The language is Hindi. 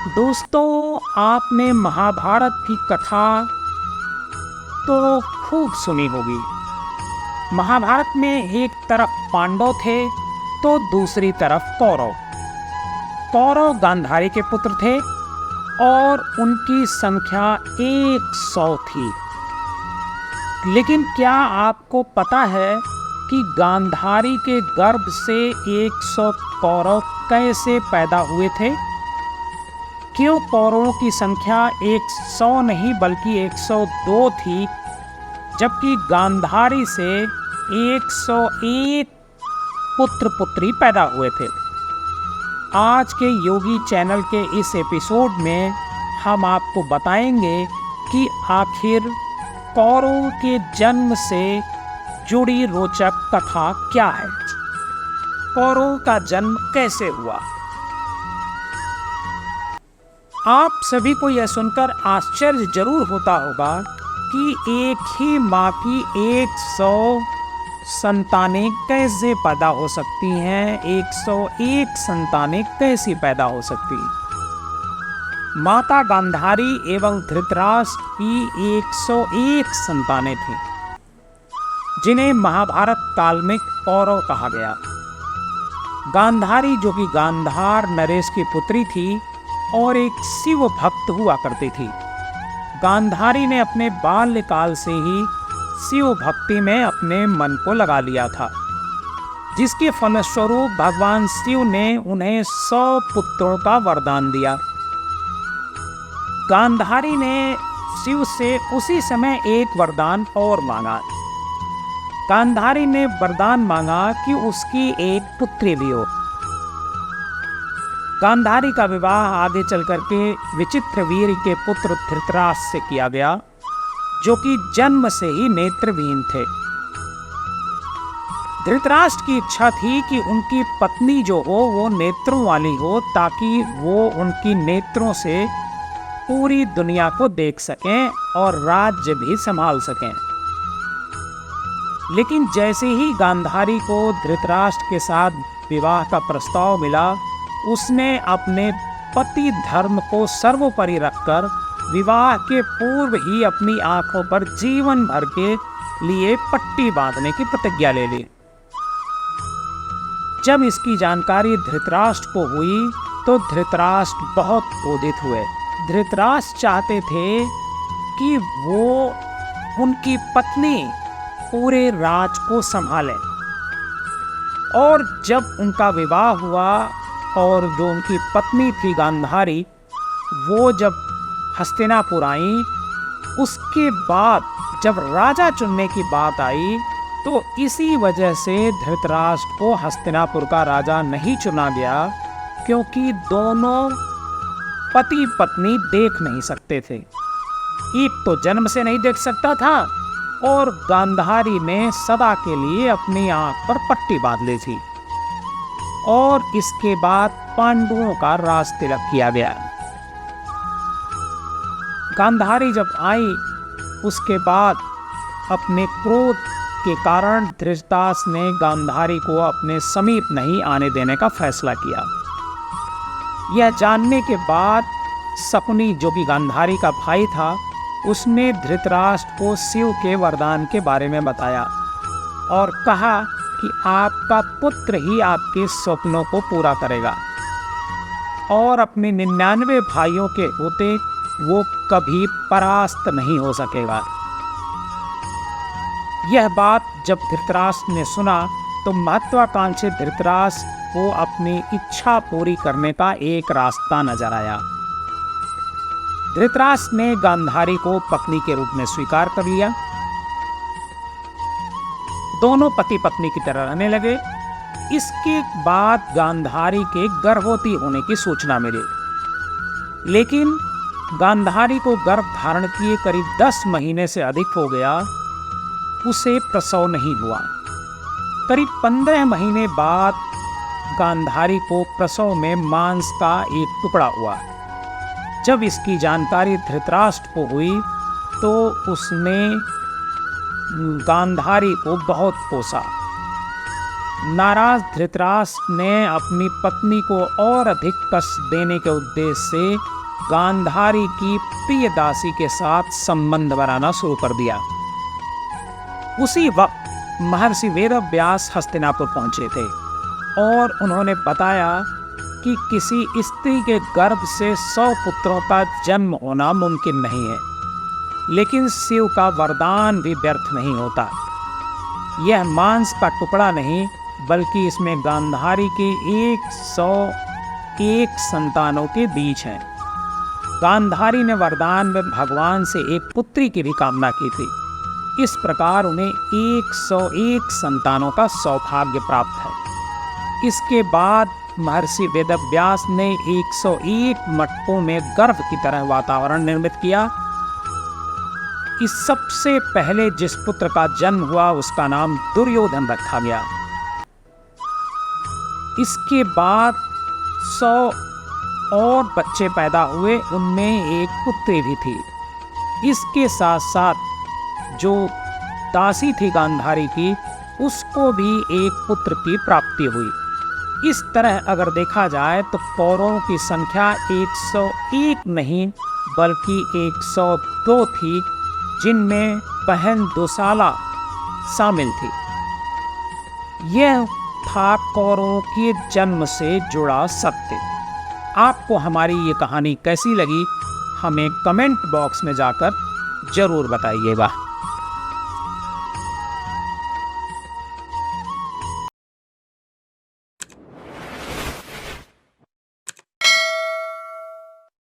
दोस्तों, आपने महाभारत की कथा तो खूब सुनी होगी। महाभारत में एक तरफ पांडव थे तो दूसरी तरफ कौरव। कौरव गांधारी के पुत्र थे और उनकी संख्या 100 थी। लेकिन क्या आपको पता है कि गांधारी के गर्भ से 100 कौरव कैसे पैदा हुए थे? क्यों कौरवों की संख्या 100 नहीं बल्कि 102 थी, जबकि गांधारी से 101 पुत्र पुत्री पैदा हुए थे? आज के योगी चैनल के इस एपिसोड में हम आपको बताएंगे कि आखिर कौरवों के जन्म से जुड़ी रोचक कथा क्या है। कौरवों का जन्म कैसे हुआ? आप सभी को यह सुनकर आश्चर्य जरूर होता होगा कि एक ही माँ की 100 संतानें कैसे पैदा हो सकती हैं, 101 संतानें कैसी पैदा हो सकती। माता गांधारी एवं धृतराष्ट्र की 101 संतानें थीं, जिन्हें महाभारत काल में कौरव कहा गया। गांधारी, जो कि गांधार नरेश की पुत्री थी और एक शिव भक्त हुआ करती थी। गांधारी ने अपने बाल्यकाल से ही शिव भक्ति में अपने मन को लगा लिया था, जिसके फलस्वरूप भगवान शिव ने उन्हें 100 पुत्रों का वरदान दिया। गांधारी ने शिव से उसी समय एक वरदान और मांगा। गांधारी ने वरदान मांगा कि उसकी एक पुत्री भी हो। गांधारी का विवाह आगे चल करके विचित्रवीर्य के पुत्र धृतराष्ट्र से किया गया, जो कि जन्म से ही नेत्रहीन थे। धृतराष्ट्र की इच्छा थी कि उनकी पत्नी जो हो वो नेत्रों वाली हो, ताकि वो उनकी नेत्रों से पूरी दुनिया को देख सकें और राज्य भी संभाल सकें। लेकिन जैसे ही गांधारी को धृतराष्ट्र के साथ विवाह का प्रस्ताव मिला, उसने अपने पति धर्म को सर्वोपरि रखकर विवाह के पूर्व ही अपनी आंखों पर जीवन भर के लिए पट्टी बांधने की प्रतिज्ञा ले ली। जब इसकी जानकारी धृतराष्ट्र को हुई तो धृतराष्ट्र बहुत क्रोधित हुए। धृतराष्ट्र चाहते थे कि वो उनकी पत्नी पूरे राज को संभाले, और जब उनका विवाह हुआ और जो उनकी पत्नी थी गांधारी, वो जब हस्तिनापुर आई, उसके बाद जब राजा चुनने की बात आई तो इसी वजह से धृतराष्ट्र को हस्तिनापुर का राजा नहीं चुना गया, क्योंकि दोनों पति पत्नी देख नहीं सकते थे। एक तो जन्म से नहीं देख सकता था और गांधारी ने सदा के लिए अपनी आंख पर पट्टी बांध ली थी। और इसके बाद पांडवों का राज तिलक किया गया। गांधारी जब आई, उसके बाद अपने क्रोध के कारण धृतराष्ट्र ने गांधारी को अपने समीप नहीं आने देने का फैसला किया। यह जानने के बाद शकुनी, जो कि गांधारी का भाई था, उसने धृतराष्ट्र को शिव के वरदान के बारे में बताया और कहा कि आपका पुत्र ही आपके स्वप्नों को पूरा करेगा और अपने 99 भाइयों के होते वो कभी परास्त नहीं हो सकेगा। यह बात जब धृतराष्ट्र ने सुना तो महत्वाकांक्षी धृतराष्ट्र को अपनी इच्छा पूरी करने का एक रास्ता नजर आया। धृतराष्ट्र ने गांधारी को पत्नी के रूप में स्वीकार कर लिया। दोनों पति पत्नी की तरह रहने लगे। इसके बाद गांधारी के गर्भवती होने की सूचना मिली, लेकिन गांधारी को गर्भ धारण किए करीब 10 महीने से अधिक हो गया, उसे प्रसव नहीं हुआ। करीब 15 महीने बाद गांधारी को प्रसव में मांस का एक टुकड़ा हुआ। जब इसकी जानकारी धृतराष्ट्र को हुई तो उसने गांधारी को बहुत कोसा। नाराज धृतराष्ट्र ने अपनी पत्नी को और अधिक कष्ट देने के उद्देश्य से गांधारी की प्रिय दासी के साथ संबंध बनाना शुरू कर दिया। उसी वक्त महर्षि वेदव्यास हस्तिनापुर पहुंचे थे और उन्होंने बताया कि किसी स्त्री के गर्भ से 100 पुत्रों का जन्म होना मुमकिन नहीं है, लेकिन शिव का वरदान भी व्यर्थ नहीं होता। यह मांस का टुकड़ा नहीं, बल्कि इसमें गांधारी के 101 संतानों के बीज हैं। गांधारी ने वरदान में भगवान से एक पुत्री की भी कामना की थी। इस प्रकार उन्हें 101 संतानों का सौभाग्य प्राप्त है। इसके बाद महर्षि वेदव्यास ने 101 मटकों में गर्भ की तरह वातावरण निर्मित किया। इस सबसे पहले जिस पुत्र का जन्म हुआ उसका नाम दुर्योधन रखा गया। इसके बाद 100 और बच्चे पैदा हुए, उनमें एक पुत्री भी थी। इसके साथ साथ जो दासी थी गांधारी की, उसको भी एक पुत्र की प्राप्ति हुई। इस तरह अगर देखा जाए तो कौरवों की संख्या 101 नहीं बल्कि 102 थी, जिनमें बहन दुशाला शामिल थी। यह था कौरवों के जन्म से जुड़ा सत्य। आपको हमारी ये कहानी कैसी लगी, हमें कमेंट बॉक्स में जाकर जरूर बताइएगा।